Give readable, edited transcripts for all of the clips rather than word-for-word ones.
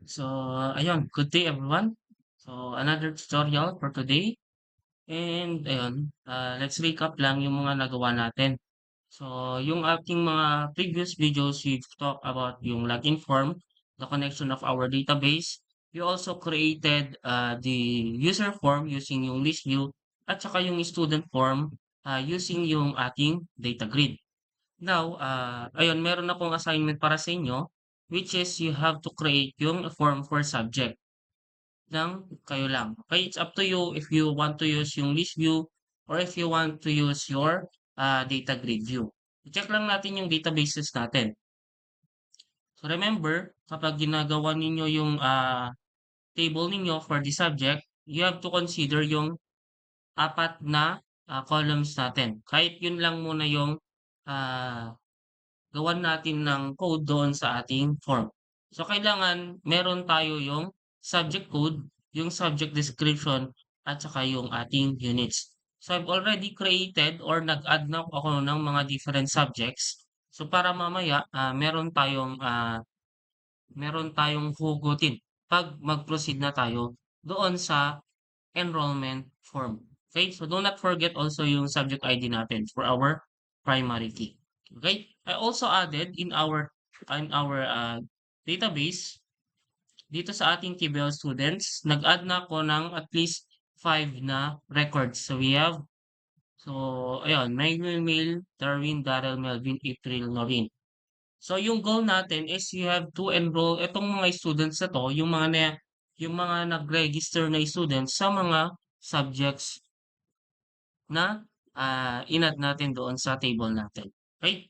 So, ayun, good day everyone. So, another tutorial for today. And ayun, let's recap lang yung mga nagawa natin. So, yung ating mga previous videos, we've talked about yung login form, the connection of our database. We also created the user form using yung list view at saka yung student form using yung ating data grid. Now, ayun, meron akong assignment para sa inyo, which is you have to create yung form for subject ng kayo lang. Okay, it's up to you if you want to use yung list view or if you want to use your data grid view. I-check lang natin yung databases natin. So remember, kapag ginagawa ninyo yung table ninyo for the subject, you have to consider yung apat na columns natin. Kahit yun lang muna yung ah, gawan natin ng code doon sa ating form. So, kailangan meron tayo yung subject code, yung subject description, at saka yung ating units. So, I've already created or nag-add na ako ng mga different subjects. So, para mamaya, meron tayong hugutin pag mag-proceed na tayo doon sa enrollment form. Okay? So, do not forget also yung subject ID natin for our primary key. Okay? I also added in our database dito sa ating TBL students, nag-add na ako ng at least 5 na records. So, we have, ayun, Mail, Darwin, Daryl, Melvin, April, Noreen. So, yung goal natin is you have to enroll itong mga students na to, yung mga nag-register na students sa mga subjects na in-add natin doon sa table natin. Okay?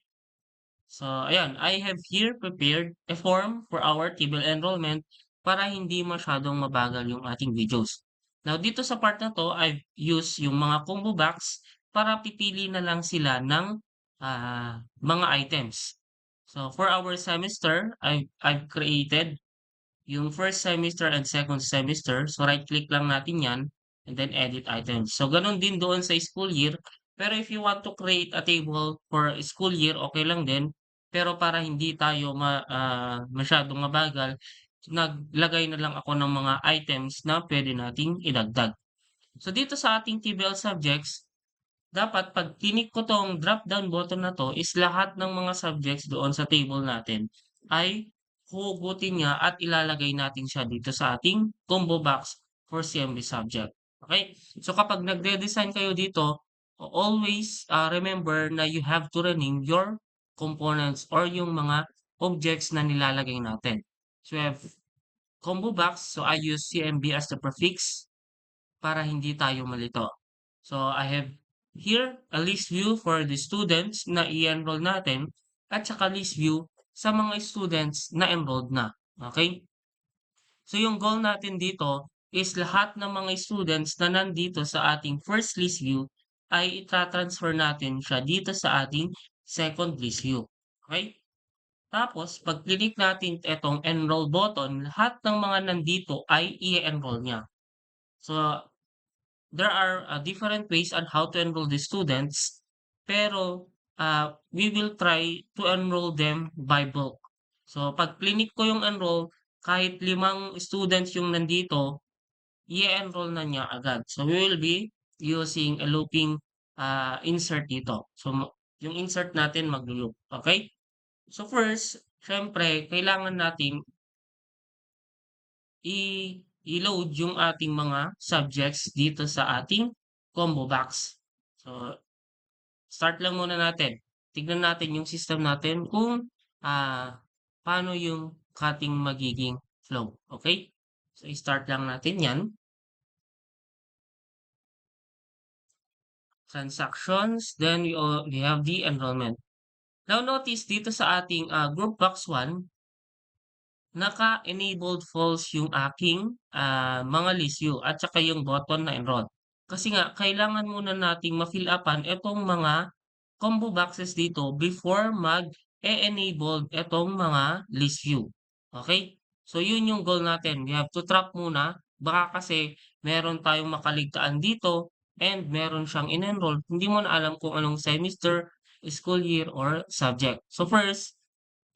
So, ayan, I have here prepared a form for our table enrollment para hindi masyadong mabagal yung ating videos. Now, dito sa part na to, I've used yung mga combo box para pipili na lang sila ng mga items. So, for our semester, I've created yung first semester and second semester. So, right-click lang natin yan and then edit items. So, ganun din doon sa school year. Pero if you want to create a table for school year, okay lang din. Pero para hindi tayo masyadong mabagal, naglagay na lang ako ng mga items na pwede nating idagdag. So, dito sa ating TBL subjects, dapat pag clinic ko tong drop down button na to is lahat ng mga subjects doon sa table natin ay huhugutin niya at ilalagay natin siya dito sa ating combo box for CMB subject. Okay? So kapag nagde-design kayo dito, always remember na you have to rename your components or yung mga objects na nilalagay natin. So we have combo box, so I use CMB as the prefix para hindi tayo malito. So I have here a list view for the students na i-enroll natin at saka list view sa mga students na enrolled na. Okay? So yung goal natin dito is lahat ng mga students na nandito sa ating first list view ay ita-transfer natin siya dito sa ating second list view. Okay? Tapos, pag click natin itong enroll button, lahat ng mga nandito ay i-enroll niya. So, there are different ways on how to enroll the students, pero we will try to enroll them by bulk. So, pag clinic ko yung enroll, kahit 5 students yung nandito, i-enroll na niya agad. So, we will be using a looping insert dito. So, yung insert natin mag-loop. Okay? So, first, syempre, kailangan natin i-load yung ating mga subjects dito sa ating combo box. So, start lang muna natin. Tignan natin yung system natin kung paano yung cutting magiging flow. Okay? So, i-start lang natin yan. Transactions, then we have the enrollment. Now, notice dito sa ating group box 1, naka-enabled false yung aking mga list view at saka yung button na enroll. Kasi nga, kailangan muna nating ma-fill upan itong mga combo boxes dito before mag-e-enable itong mga list view. Okay? So, yun yung goal natin. We have to trap muna. Baka kasi meron tayong makaligtaan dito and meron siyang in-enroll. Hindi mo na alam kung anong semester, school year, or subject. So, first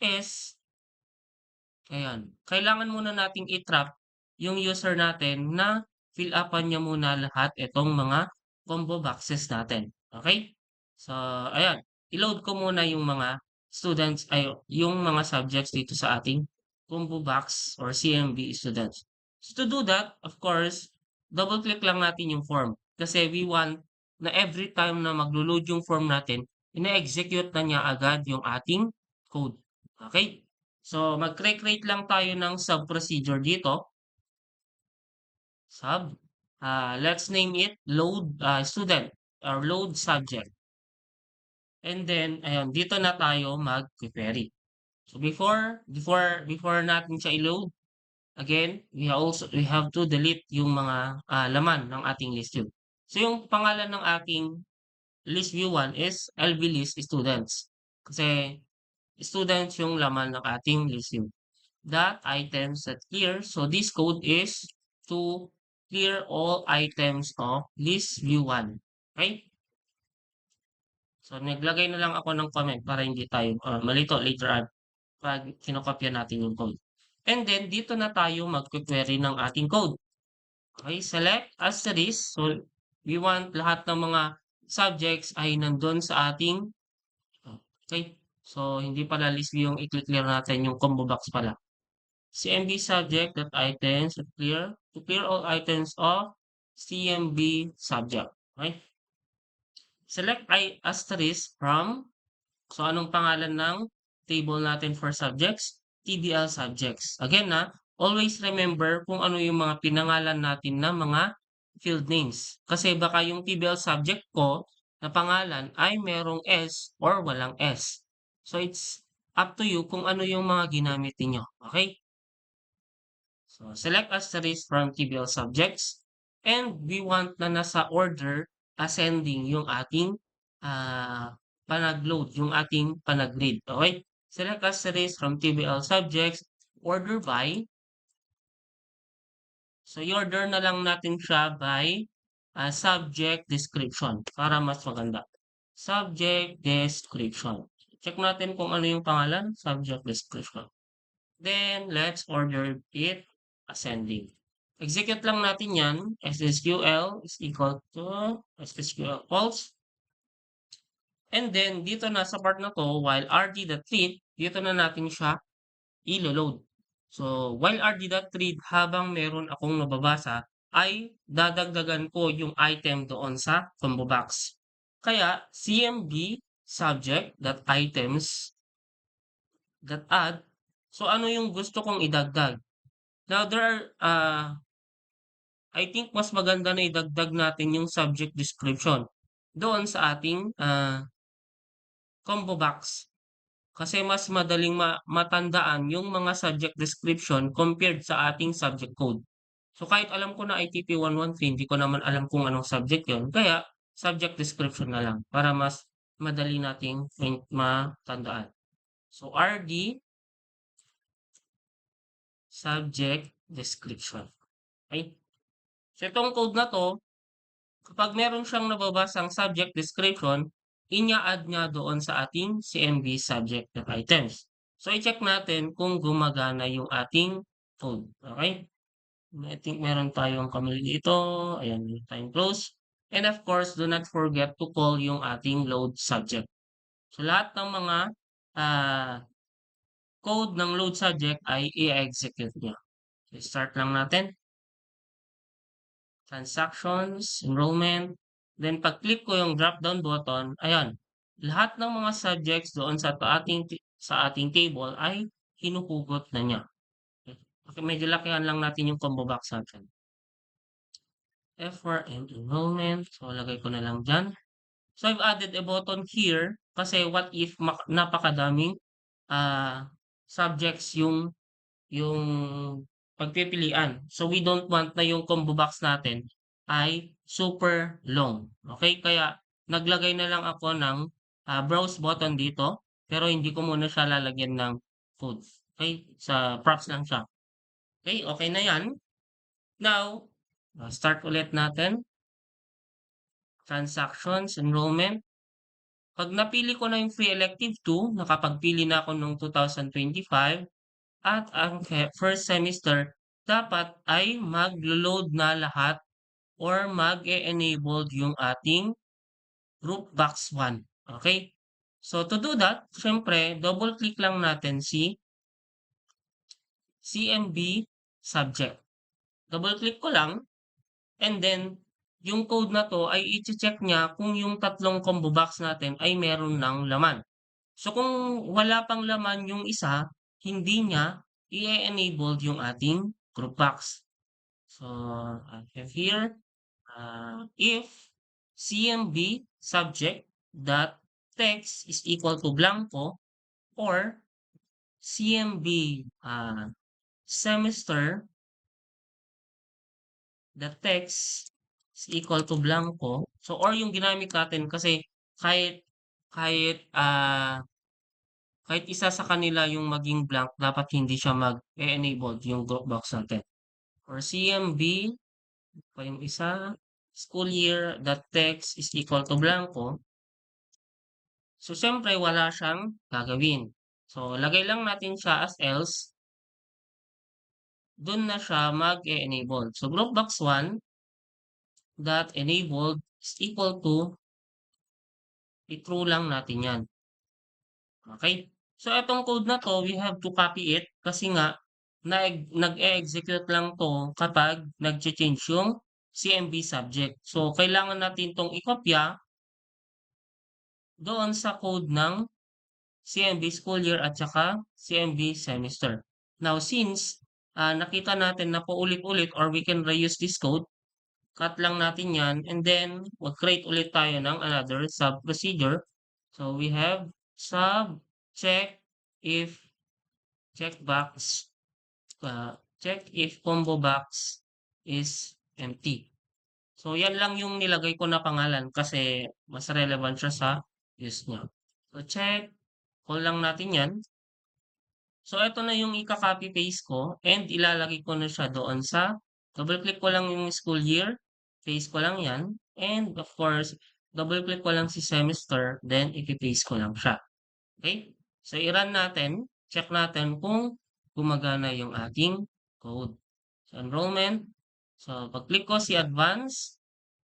is Ayan. Kailangan muna nating i-trap yung user natin na fill upan niya muna lahat itong mga combo boxes natin. Okay? So, ayan. I-load ko muna yung mga students, ay, yung mga subjects dito sa ating combo box or CMB students. So, to do that, of course, double click lang natin yung form. Kasi we want na every time na maglo-load yung form natin, ina-execute na niya agad yung ating code. Okay? So, mag-create lang tayo ng sub-procedure dito. Sub. Let's name it load student or load subject. And then, ayun, dito na tayo mag-query. So, before natin siya i-load, again, we have to delete yung mga laman ng ating list view. So, yung pangalan ng ating list view 1 is LB list students. Kasi students yung laman ng ating list view. That items that clear. So this code is to clear all items of list view 1. Okay? So naglagay na lang ako ng comment para hindi tayo malito later on pag kinokopya natin yung code. And then dito na tayo magque-query ng ating code. Okay, select asterisk. So we want lahat ng mga subjects ay nandun sa ating okay. So hindi pala list view yung i-clear natin yung combo box pala. CMB subject that items to clear all items of CMB subject. Okay? Select I asterisk from, so anong pangalan ng table natin for subjects? TBL subjects. Again always remember kung ano yung mga pinangalan natin na mga field names. Kasi baka yung TBL subject ko na pangalan ay merong S or walang S. So it's up to you kung ano yung mga ginamit niyo. Okay? So, select asterisk from TBL subjects. And we want na nasa order ascending yung ating panag-load, yung ating panag-read. Okay? Select asterisk from TBL subjects, order by. So, i-order na lang natin siya by subject description para mas maganda. Subject description. Check natin kung ano yung pangalan, subject description. Then, let's order it ascending. Execute lang natin yan. SSQL is equal to SSQL false. And then, dito na sa part na to, while rd.read, dito na natin siya i-load. So, while rd.read, habang meron akong nababasa, ay dadagdagan ko yung item doon sa combo box. Kaya, cmb subject.items.add. So, ano yung gusto kong idagdag? Now, there are, I think mas maganda na idagdag natin yung subject description doon sa ating combo box. Kasi mas madaling matandaan yung mga subject description compared sa ating subject code. So kahit alam ko na ITP 113, hindi ko naman alam kung anong subject yon. Kaya subject description na lang para mas madali nating matandaan. So RD subject description. Okay? So itong code na to, kapag meron siyang nababasang subject description, inya-add niya doon sa ating CMB subject items. So, i-check natin kung gumagana yung ating code. Okay? I think meron tayong kamali dito. Ayan, meron tayong close. And of course, do not forget to call yung ating load subject. So, lahat ng mga code ng load subject ay i-execute niya. So, start lang natin. Transactions, enrollment. Then pag-click ko yung drop-down button, ayan, lahat ng mga subjects doon sa ating table ay hinuhugot na niya. Okay, medyo lakihan lang natin yung combo box natin. F4 and enrollment. So, lagay ko na lang dyan. So, I've added a button here kasi what if napakadaming subjects yung pagpipilian. So, we don't want na yung combo box natin ay super long. Okay? Kaya, naglagay na lang ako ng browse button dito. Pero hindi ko muna siya lalagyan ng code. Okay? Sa props lang siya. Okay? Okay na yan. Now, start ulit natin. Transactions, enrollment. Pag napili ko na yung free elective 2, nakapagpili na ako noong 2025, at ang first semester dapat ay maglo-load na lahat or mag-e-enabled yung ating group box 1. Okay? So to do that, syempre, double click lang natin si CMB subject. Double click ko lang and then yung code na to ay i-check niya kung yung tatlong combo box natin ay meron ng laman. So kung wala pang laman yung isa, hindi niya i-enable yung ating group box. So I have here if CMB subject dot text is equal to blanco or CMB semester the text is equal to blanco. So or yung ginamit natin kasi kahit kahit kahit isa sa kanila yung maging blank, dapat hindi siya mag-e-enable yung group box natin. For CMB, pa yung isa, school year dot text is equal to blanco. So, siyempre, wala siyang gagawin. So, lagay lang natin siya as else. Doon na siya mag-e-enable. So, group box 1 dot enabled is equal to i-true lang natin yan. Okay? So, itong code na to, we have to copy it kasi nga, nag-e-execute lang to kapag nag-change yung CMB subject. So, kailangan natin itong ikopya doon sa code ng CMB school year at saka CMB semester. Now, since nakita natin na paulit-ulit or we can reuse this code, cut lang natin yan and then mag-create ulit tayo ng another sub procedure. So, we have sub check if checkbox check if combo box is empty. So, yan lang yung nilagay ko na pangalan kasi mas relevant siya sa use niya. So, check. Call lang natin yan. So, ito na yung ika-copy paste ko and ilalagay ko na siya doon sa double click ko lang yung school year. Paste ko lang yan. And of course, double click ko lang si semester. Then, ipipaste ko lang siya. Okay? So, i-run natin. Check natin kung gumagana yung ating code. So, enrollment. So, pag-click ko si advance,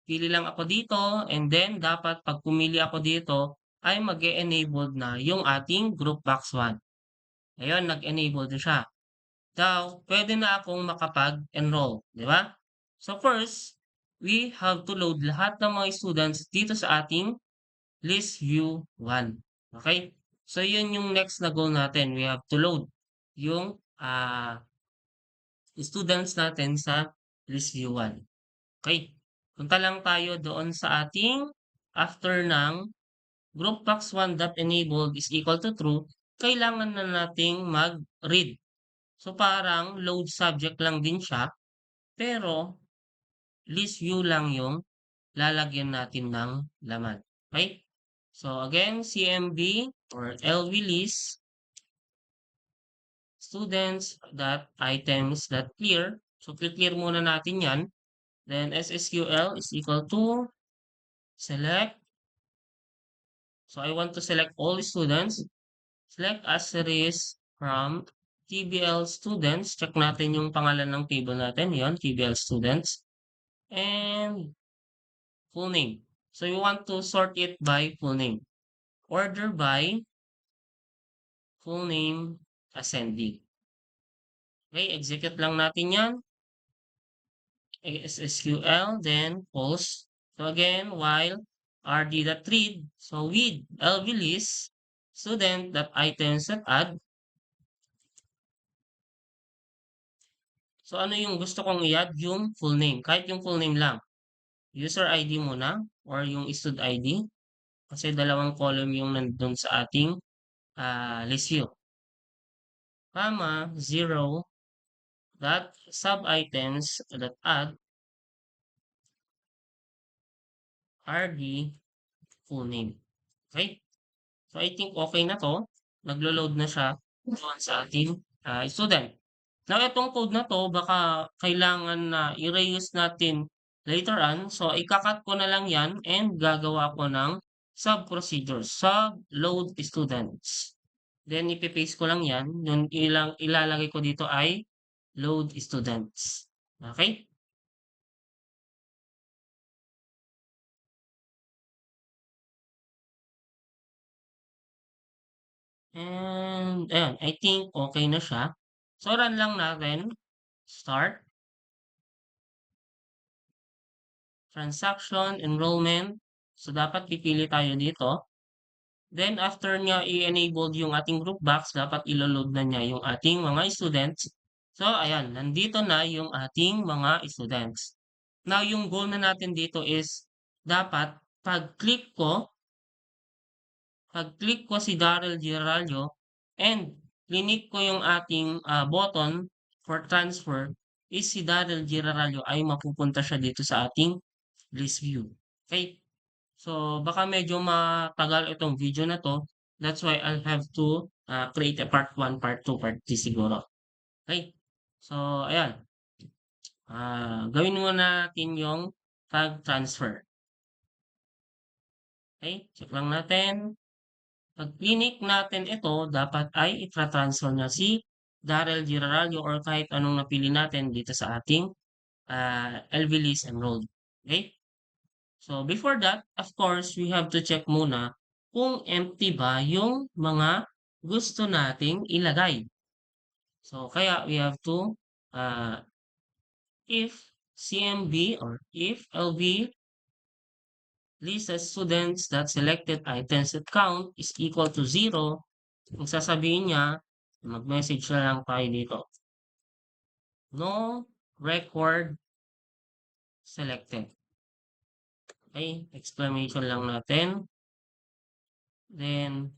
pili lang ako dito, and then dapat pag pumili ako dito, ay mag-e-enabled na yung ating group box 1. Ayun, nag-enable na siya. Now, pwede na akong makapag-enroll, di ba? So first, we have to load lahat ng mga students dito sa ating list view 1. Okay? So yun yung next na goal natin. We have to load yung students natin sa list view 1. Okay. Punta lang tayo doon sa ating after ng group box 1.enabled is equal to true, kailangan na nating mag-read. So parang load subject lang din siya, pero list view lang yung lalagyan natin ng laman. Okay? So again, CMB or LV list students.items.clear. So clear muna natin yan. Then SSQL is equal to select. So I want to select all students. Select asterisk from TBL students. Check natin yung pangalan ng table natin. Yon, TBL students. And full name. So you want to sort it by full name. Order by full name ascending. Okay, execute lang natin yan. SSQL, then post. So again, while rd.read, so with LV list, student.items.add. So ano yung gusto kong i-add? Yung full name. Kahit yung full name lang. User ID muna or yung stud ID. Kasi dalawang column yung nandun sa ating list view. Comma, 0, dot sub-items dot add rd full name. Okay? So I think okay na to. Naglo-load na siya doon sa ating student. Now, itong code na to, baka kailangan na i-reuse natin later on. So, ikakat ko na lang yan and gagawa ko ng sub-procedures. Sub-load students. Then ipe-paste ko lang 'yan, yung ilalagay ko dito ay load students. Okay. And ayan, I think okay na siya. So run lang natin, start, transaction, enrollment. So dapat pipili tayo dito. Then after niya i-enable yung ating group box, dapat ilo-load na niya yung ating mga students. So ayan, nandito na yung ating mga students. Now yung goal na natin dito is dapat pag-click ko si Daryl Giraldo and clinic ko yung ating button for transfer is si Daryl Giraldo ay mapupunta siya dito sa ating list view. Okay? So, baka medyo matagal itong video na to. That's why I'll have to create a part 1, part 2, part 3 siguro. Okay? So, ayan. Gawin muna natin yung pag-transfer. Okay? Check lang natin. Pag clinic natin ito, dapat ay itra-transfer na si Daryl Giraldo or kahit anong napili natin dito sa ating LV list enrolled. Okay? So before that, of course, we have to check muna kung empty ba yung mga gusto nating ilagay. So kaya we have to uh, if CMB or if LV list as students that selected items that count is equal to 0, kung sasabihin niya, mag-message na lang tayo dito. No record selected. Okay, exclamation lang natin. Then,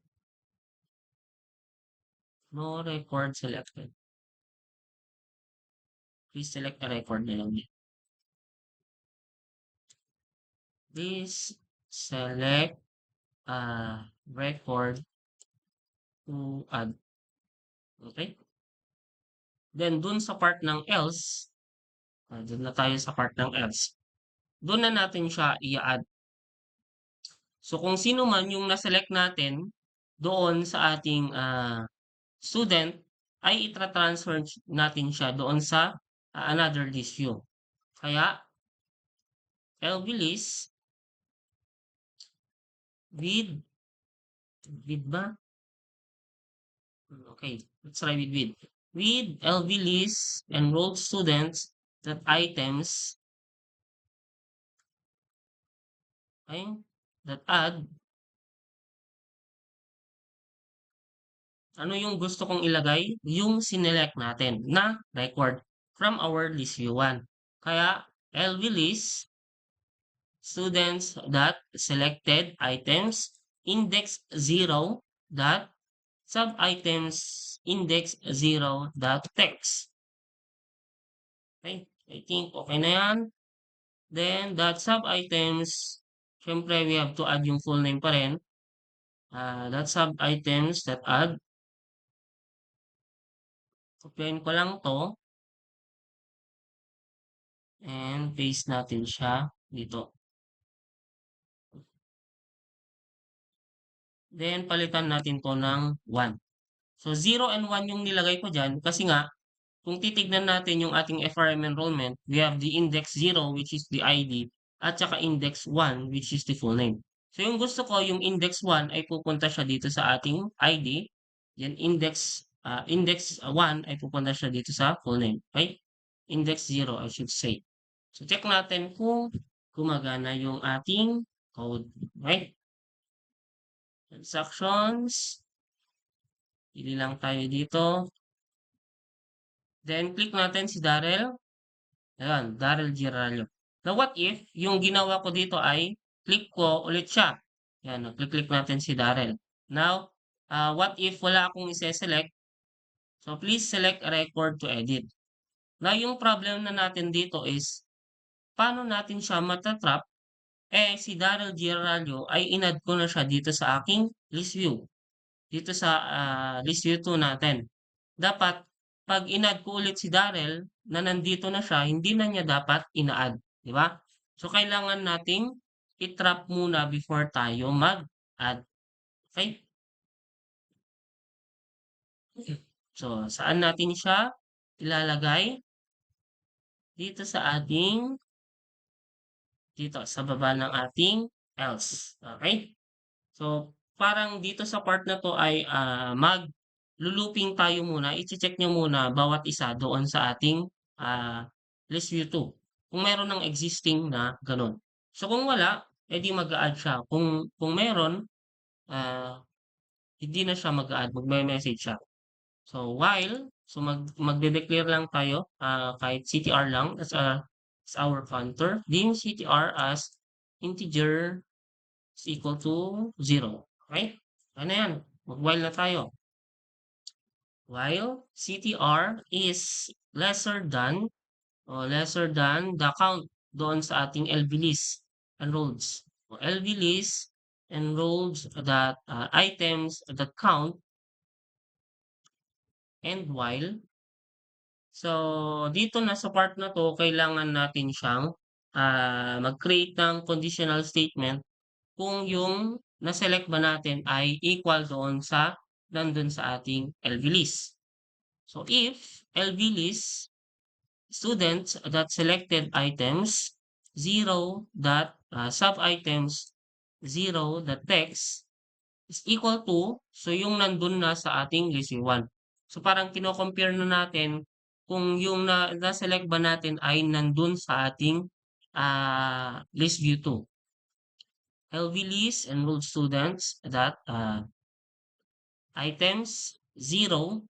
no record selected. Please select a record na lang. Please select a record to add. Okay? Then, dun sa part ng else, dun na tayo sa part ng else. Dun na natin siya i-add. So, kung sino man yung na-select natin doon sa ating student, ay itra-transfer natin siya doon sa another list view. Kaya, LV list with ba? Okay, let's try with. With LV list enrolled students that items, okay, that add, ano yung gusto kong ilagay? Yung sinelect natin na record from our list view 1. Kaya, LV list students that selected items index 0 dot sub-items index 0 dot text. Okay, I think okay na yan. Then, that sub-items, syempre we have to add yung full name pa rin. That sub-items that add, copyin ko lang to and paste natin siya dito. Then, palitan natin to ng 1. So, 0 and 1 yung nilagay ko dyan kasi nga, kung titignan natin yung ating FRM enrollment, we have the index 0 which is the ID at saka index 1 which is the full name. So yung gusto ko, yung index 1 ay pupunta siya dito sa ating ID. Then index 1 ay pupunta siya dito sa full name. Okay? Index 0 I should say. So check natin kung gumagana yung ating code. Okay? Transactions. Pili lang tayo dito. Then click natin si Darrell. Ayan, Daryl Giraldo. Now, what if yung ginawa ko dito ay click ko ulit siya? Ayan, click natin si Daryl. Now, what if wala akong ise-select? So, please select a record to edit. Now, yung problem na natin dito is, paano natin siya matatrap? Si Daryl Giraldo ay inad ko na siya dito sa aking list view. Dito sa list view 2 natin. Dapat, pag in-add ko ulit si Darrell, na nandito na siya, hindi na niya dapat ina-add. Di ba? So, kailangan nating i-trap muna before tayo mag-add. Okay? So, saan natin siya ilalagay? Dito sa ating dito sa baba ng ating else. Okay? So, parang dito sa part na 'to ay, maglo-looping tayo muna, iche-check niyo muna bawat isa doon sa ating, list view 2, kung meron ng existing na gano'n. So, kung wala, eh, di mag-a-add siya, kung meron, ah, hindi na siya mag-a-add, magme-message siya. So, magde-declare lang tayo, kahit CTR lang as our counter, dim CTR as integer is equal to 0. Okay? Ano yan? Mag-while na tayo. While CTR is lesser than the count doon sa ating LV list enrolleds. So, LV list enrolleds that items that count, and while. So, dito na sa part na 'to kailangan natin siyang, mag-create ng conditional statement kung yung na-select ba natin ay equal doon sa nandun sa ating LV list. So, if LV list students that selected items 0 dot sub-items 0 dot text is equal to, so yung nandun na sa ating list view 1. So parang kino-compare na natin kung yung na-select ba natin ay nandun sa ating list view 2. LV list enrolled students that items 0,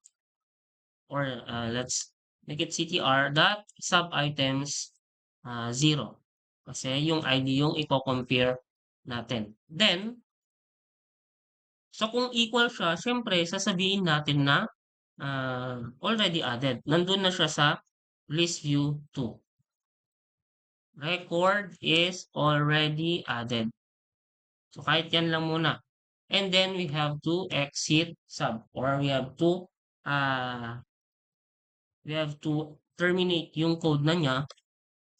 or let's make it CTR dot sub items 0. Kasi yung ID yung i-compare natin. Then, so kung equal siya, syempre sasabihin natin na already added. Nandun na siya sa list view 2. Record is already added. So kahit yan lang muna. And then we have to exit sub, or we have to terminate yung code na niya,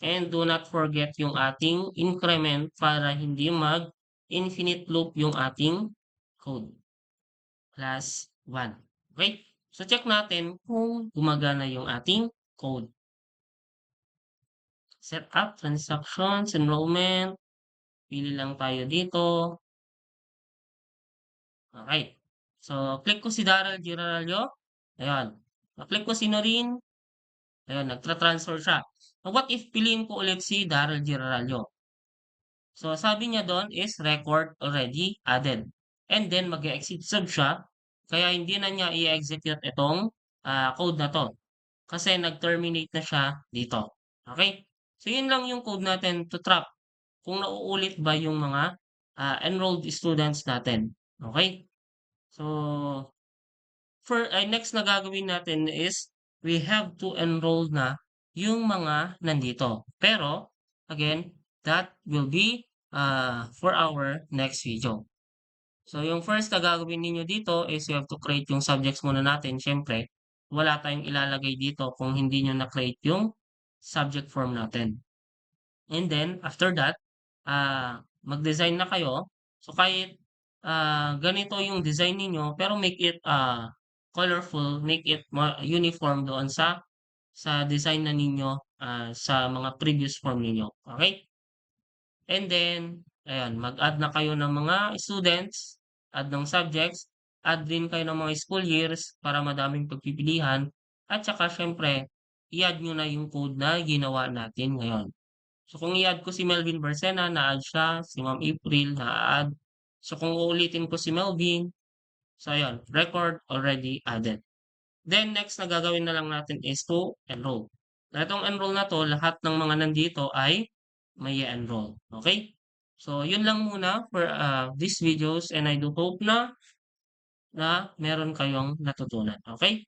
and do not forget yung ating increment para hindi mag-infinite loop yung ating code. Plus 1. Okay? So check natin kung gumagana yung ating code. Set up, transactions, enrollment. Pili lang tayo dito. Okay. So, click ko si Daryl Giralyo. Ayan. Click ko si Noreen. Ayan, nagtra-transfer siya. What if piliin ko ulit si Daryl Giralyo? So, sabi niya doon is record already added. And then, mag-exit sub siya. Kaya hindi na niya i-execute itong code na to. Kasi nag-terminate na siya dito. Okay? So, yun lang yung code natin to trap kung nauulit ba yung mga enrolled students natin. Okay? So, next na gagawin natin is we have to enroll na yung mga nandito. Pero, again, that will be for our next video. So, yung first na gagawin ninyo dito is you have to create yung subjects muna natin. Siyempre, wala tayong ilalagay dito kung hindi nyo na-create yung subject form natin. And then, after that, mag-design na kayo. So, kahit ganito yung design ninyo, pero make it colorful, make it uniform doon sa design na ninyo sa mga previous form ninyo. Okay? And then, ayan, mag-add na kayo ng mga students, add ng subjects, add din kayo ng mga school years para madaming pagpipilihan. At saka, syempre, i-add nyo na yung code na ginawa natin ngayon. So, kung i-add ko si Melvin Barcena, na-add siya. Si Ma'am April, na-add. So, kung uulitin ko si Melvin, so ayan, record already added. Then, next na gagawin na lang natin is to enroll. Itong enroll na to, lahat ng mga nandito ay may enroll. Okay? So, yun lang muna for these videos, and I do hope na meron kayong natutunan. Okay?